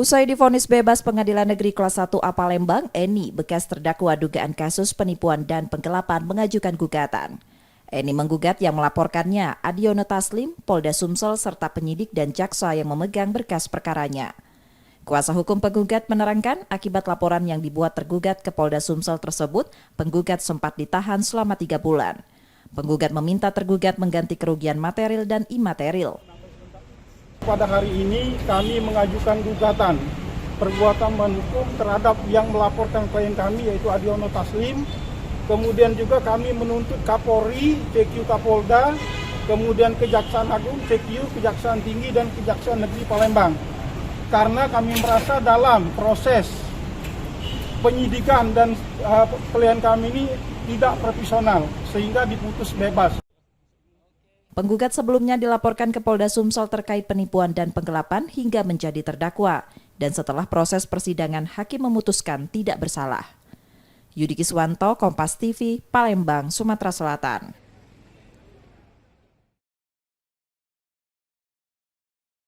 Usai divonis bebas Pengadilan Negeri Kelas 1A Palembang, Eni, bekas terdakwa dugaan kasus penipuan dan penggelapan mengajukan gugatan. Eni menggugat yang melaporkannya Adiono Taslim, Polda Sumsel, serta penyidik dan jaksa yang memegang berkas perkaranya. Kuasa hukum penggugat menerangkan akibat laporan yang dibuat tergugat ke Polda Sumsel tersebut, penggugat sempat ditahan selama 3 bulan. Penggugat meminta tergugat mengganti kerugian material dan imaterial. Pada hari ini kami mengajukan gugatan perbuatan menghukum terhadap yang melaporkan klien kami yaitu Adiono Taslim. Kemudian juga kami menuntut Kapolri, CQ Kapolda, kemudian Kejaksaan Agung, CQ, Kejaksaan Tinggi, dan Kejaksaan Negeri Palembang. Karena kami merasa dalam proses penyidikan dan klien kami ini tidak profesional sehingga diputus bebas. Penggugat sebelumnya dilaporkan ke Polda Sumsel terkait penipuan dan penggelapan hingga menjadi terdakwa. Dan setelah proses persidangan, hakim memutuskan tidak bersalah. Yudi Kiswanto, Kompas TV, Palembang, Sumatera Selatan.